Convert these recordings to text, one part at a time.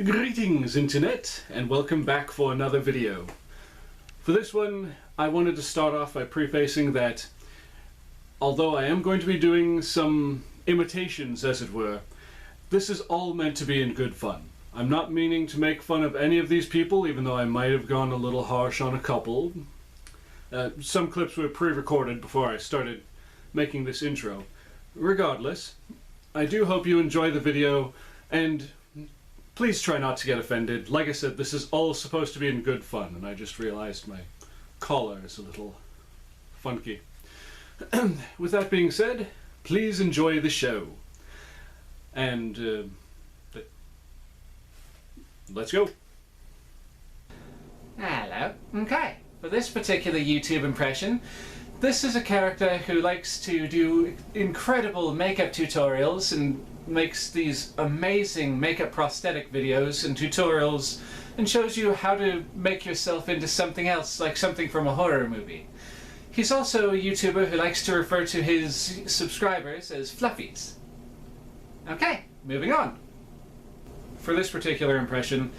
Greetings Internet, and welcome back for another video. For this one, I wanted to start off by prefacing that although I am going to be doing some imitations, as it were, this is all meant to be in good fun. I'm not meaning to make fun of any of these people, even though I might have gone a little harsh on a couple. Some clips were pre-recorded before I started making this intro. Regardless, I do hope you enjoy the video, and please try not to get offended. Like I said, this is all supposed to be in good fun, and I just realized my collar is a little funky. With that being said, please enjoy the show. And let's go. Hello. Okay, for this particular YouTube impression, this is a character who likes to do incredible makeup tutorials and makes these amazing makeup prosthetic videos and tutorials and shows you how to make yourself into something else, like something from a horror movie. He's also a YouTuber who likes to refer to his subscribers as fluffies. Okay, moving on. For this particular impression,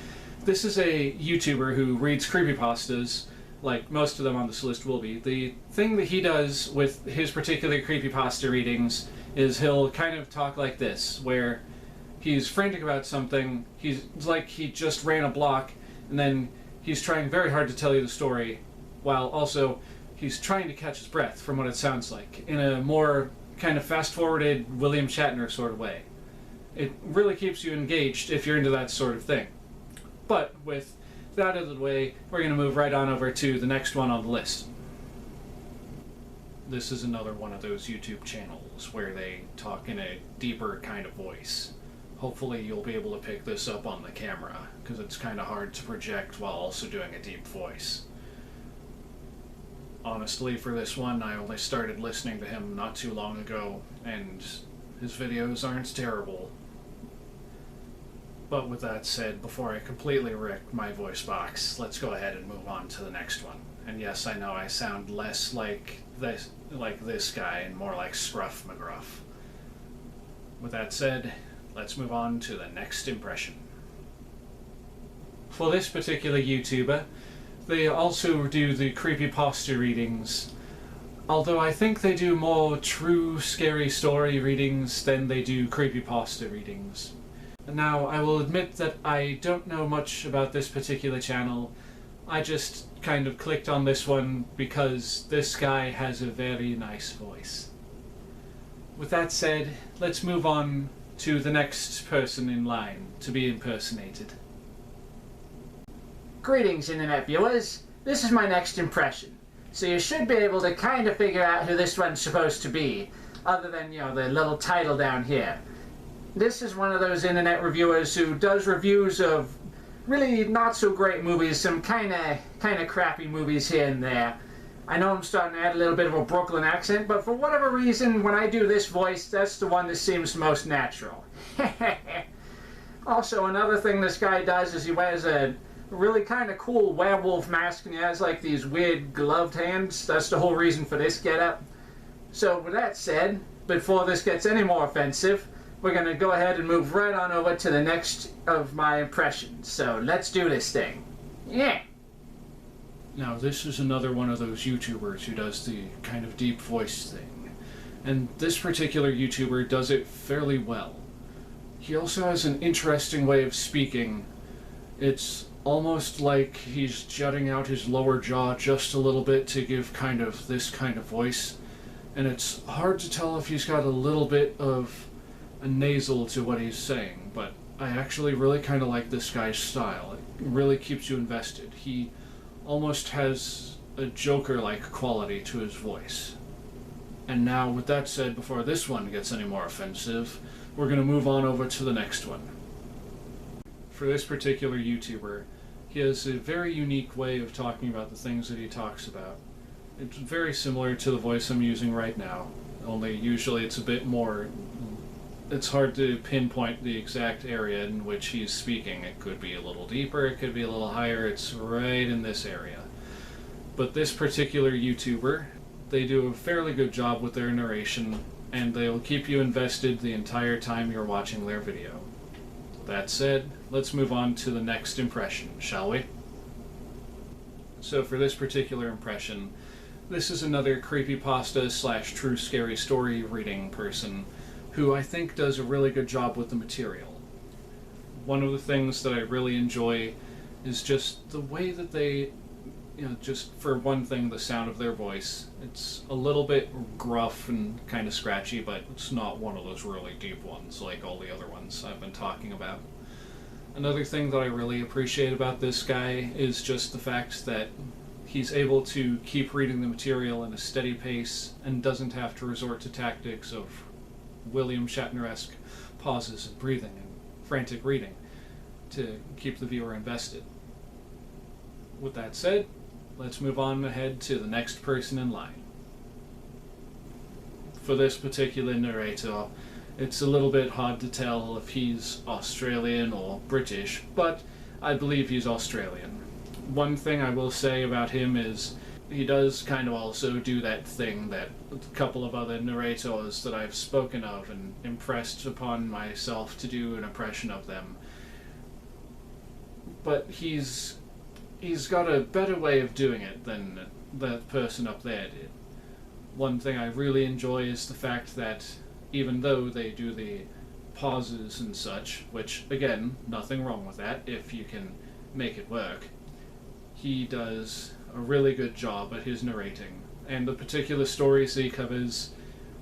this is a YouTuber who reads creepypastas, like most of them on this list will be. The thing that he does with his particular creepypasta readings is he'll kind of talk like this, where he's frantic about something, it's like he just ran a block, and then he's trying very hard to tell you the story, while also he's trying to catch his breath from what it sounds like, in a more kind of fast-forwarded William Shatner sort of way. It really keeps you engaged if you're into that sort of thing. But with that out of the way, we're going to move right on over to the next one on the list. This is another one of those YouTube channels where they talk in a deeper kind of voice. Hopefully you'll be able to pick this up on the camera, because it's kind of hard to project while also doing a deep voice. Honestly, for this one, I only started listening to him not too long ago, and his videos aren't terrible. But with that said, before I completely wreck my voice box, let's go ahead and move on to the next one. And yes, I know I sound less like this guy and more like Scruff McGruff. With that said, let's move on to the next impression. For this particular YouTuber, they also do the creepypasta readings, although I think they do more true scary story readings than they do creepypasta readings. Now, I will admit that I don't know much about this particular channel. I just kind of clicked on this one because this guy has a very nice voice. With that said, let's move on to the next person in line to be impersonated. Greetings, Internet viewers. This is my next impression. So you should be able to kind of figure out who this one's supposed to be, other than, you know, the little title down here. This is one of those internet reviewers who does reviews of really not so great movies, some kind of crappy movies here and there. I know I'm starting to add a little bit of a Brooklyn accent, but for whatever reason, when I do this voice, that's the one that seems most natural. Also, another thing this guy does is he wears a really kind of cool werewolf mask, and he has like these weird gloved hands. That's the whole reason for this getup. So with that said, before this gets any more offensive, we're going to go ahead and move right on over to the next of my impressions. So let's do this thing. Yeah. Now this is another one of those YouTubers who does the kind of deep voice thing. And this particular YouTuber does it fairly well. He also has an interesting way of speaking. It's almost like he's jutting out his lower jaw just a little bit to give kind of this kind of voice. And it's hard to tell if he's got a little bit of a nasal to what he's saying, but I actually really kind of like this guy's style. It really keeps you invested. He almost has a Joker-like quality to his voice. And now, with that said, before this one gets any more offensive, we're going to move on over to the next one. For this particular YouTuber, he has a very unique way of talking about the things that he talks about. It's very similar to the voice I'm using right now, only usually it's a bit more. It's hard to pinpoint the exact area in which he's speaking. It could be a little deeper, it could be a little higher, it's right in this area. But this particular YouTuber, they do a fairly good job with their narration, and they'll keep you invested the entire time you're watching their video. with that said, let's move on to the next impression, shall we? So for this particular impression, this is another creepypasta / true scary story reading person who I think does a really good job with the material. One of the things that I really enjoy is just the way that they, just for one thing, the sound of their voice. It's a little bit gruff and kind of scratchy, but it's not one of those really deep ones like all the other ones I've been talking about. Another thing that I really appreciate about this guy is just the fact that he's able to keep reading the material in a steady pace and doesn't have to resort to tactics of William Shatner-esque pauses and breathing and frantic reading to keep the viewer invested. With that said, let's move on ahead to the next person in line. For this particular narrator, it's a little bit hard to tell if he's Australian or British, but I believe he's Australian. One thing I will say about him is he does kind of also do that thing that a couple of other narrators that I've spoken of and impressed upon myself to do an impression of them. But he's got a better way of doing it than that person up there did. One thing I really enjoy is the fact that even though they do the pauses and such, which again, nothing wrong with that if you can make it work, he does a really good job at his narrating, and the particular stories he covers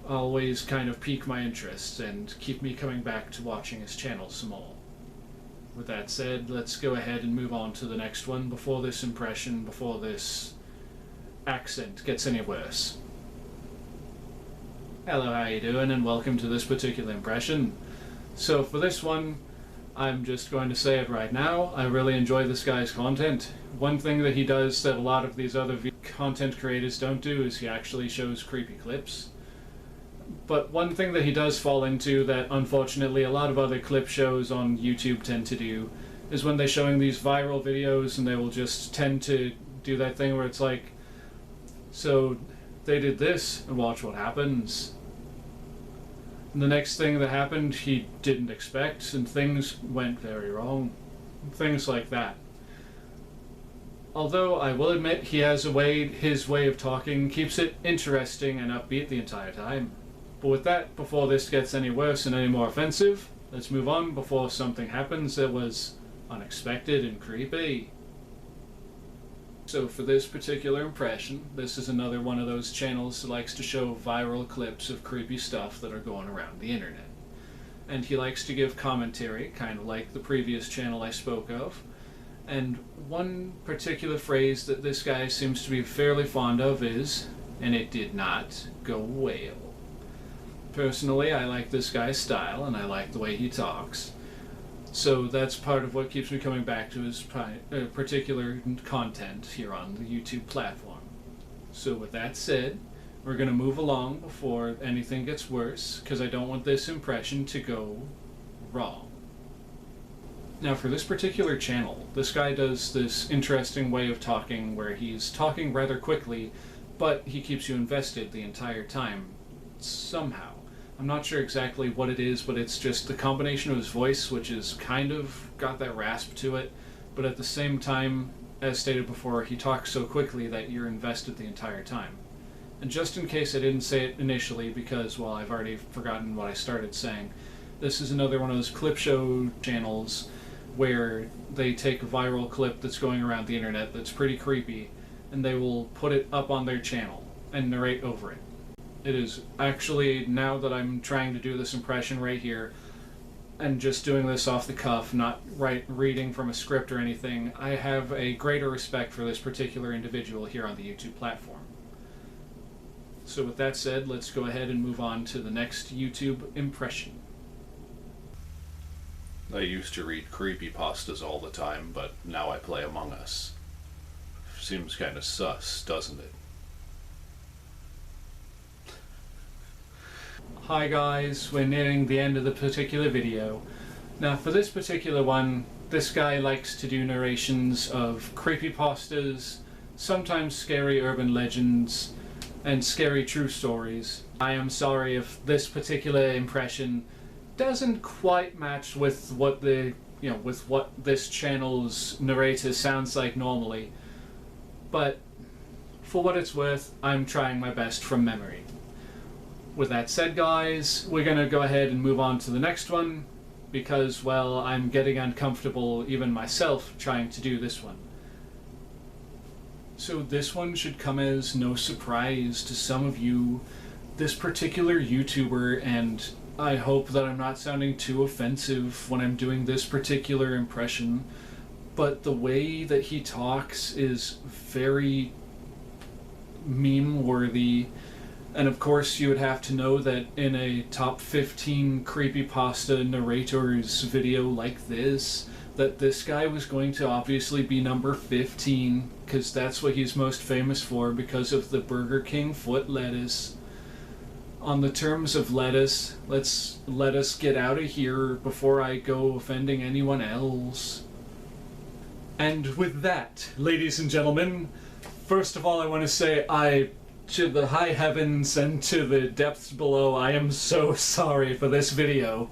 always kind of pique my interest and keep me coming back to watching his channel some more. With that said, let's go ahead and move on to the next one before this accent gets any worse. Hello, how you doing, and welcome to this particular impression. So for this one, I'm just going to say it right now, I really enjoy this guy's content. One thing that he does that a lot of these other content creators don't do is he actually shows creepy clips. But one thing that he does fall into that unfortunately a lot of other clip shows on YouTube tend to do is when they're showing these viral videos and they will just tend to do that thing where it's like, so they did this and watch what happens. And the next thing that happened he didn't expect and things went very wrong. Things like that. Although I will admit he has his way of talking keeps it interesting and upbeat the entire time. But with that, before this gets any worse and any more offensive, let's move on before something happens that was unexpected and creepy. So for this particular impression, this is another one of those channels that likes to show viral clips of creepy stuff that are going around the internet. And he likes to give commentary, kind of like the previous channel I spoke of. And one particular phrase that this guy seems to be fairly fond of is, and it did not go well. Personally, I like this guy's style and I like the way he talks. So that's part of what keeps me coming back to his particular content here on the YouTube platform. So with that said, we're going to move along before anything gets worse, because I don't want this impression to go wrong. Now for this particular channel, this guy does this interesting way of talking where he's talking rather quickly, but he keeps you invested the entire time, somehow. I'm not sure exactly what it is, but it's just the combination of his voice, which is kind of got that rasp to it, but at the same time, as stated before, he talks so quickly that you're invested the entire time. And just in case I didn't say it initially, because, well, I've already forgotten what I started saying, this is another one of those clip show channels where they take a viral clip that's going around the internet that's pretty creepy, and they will put it up on their channel and narrate over it. It is actually, now that I'm trying to do this impression right here, and just doing this off the cuff, not reading from a script or anything, I have a greater respect for this particular individual here on the YouTube platform. So with that said, let's go ahead and move on to the next YouTube impression. I used to read creepypastas all the time, but now I play Among Us. Seems kind of sus, doesn't it? Hi guys, we're nearing the end of the particular video. Now for this particular one, this guy likes to do narrations of creepypastas, sometimes scary urban legends, and scary true stories. I am sorry if this particular impression doesn't quite match with what with what this channel's narrator sounds like normally. But for what it's worth, I'm trying my best from memory. With that said, guys, we're gonna go ahead and move on to the next one, because, well, I'm getting uncomfortable even myself trying to do this one. So this one should come as no surprise to some of you. This particular YouTuber, and I hope that I'm not sounding too offensive when I'm doing this particular impression, but the way that he talks is very meme-worthy. And of course, you would have to know that in a top 15 creepypasta narrators video like this, that this guy was going to obviously be number 15, because that's what he's most famous for, because of the Burger King foot lettuce. On the terms of lettuce, let us get out of here before I go offending anyone else. And with that, ladies and gentlemen, first of all, I want to say to the high heavens and to the depths below, I am so sorry for this video.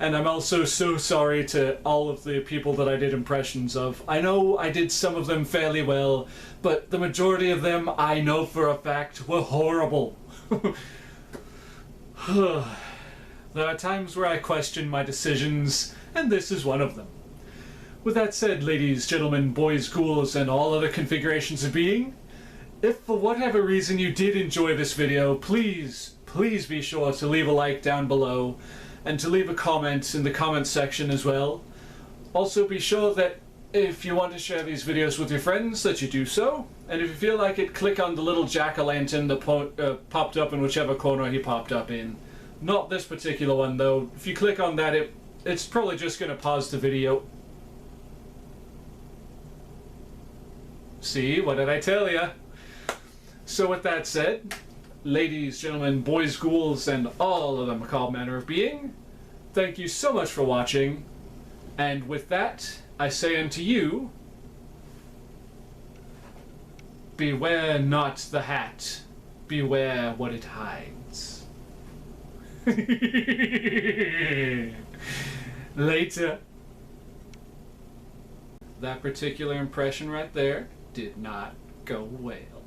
And I'm also so sorry to all of the people that I did impressions of. I know I did some of them fairly well, but the majority of them, I know for a fact, were horrible. There are times where I question my decisions, and this is one of them. With that said, ladies, gentlemen, boys, ghouls, and all other configurations of being, if for whatever reason you did enjoy this video, please be sure to leave a like down below, and to leave a comment in the comment section as well. Also be sure that if you want to share these videos with your friends, that you do so, and if you feel like it, click on the little jack-o'-lantern that popped up in whichever corner he popped up in. Not this particular one though. If you click on that, it's probably just going to pause the video. See, what did I tell ya? So with that said, ladies, gentlemen, boys, ghouls, and all of the macabre manner of being, thank you so much for watching, and with that, I say unto you, beware not the hat, beware what it hides. Later. That particular impression right there did not go well.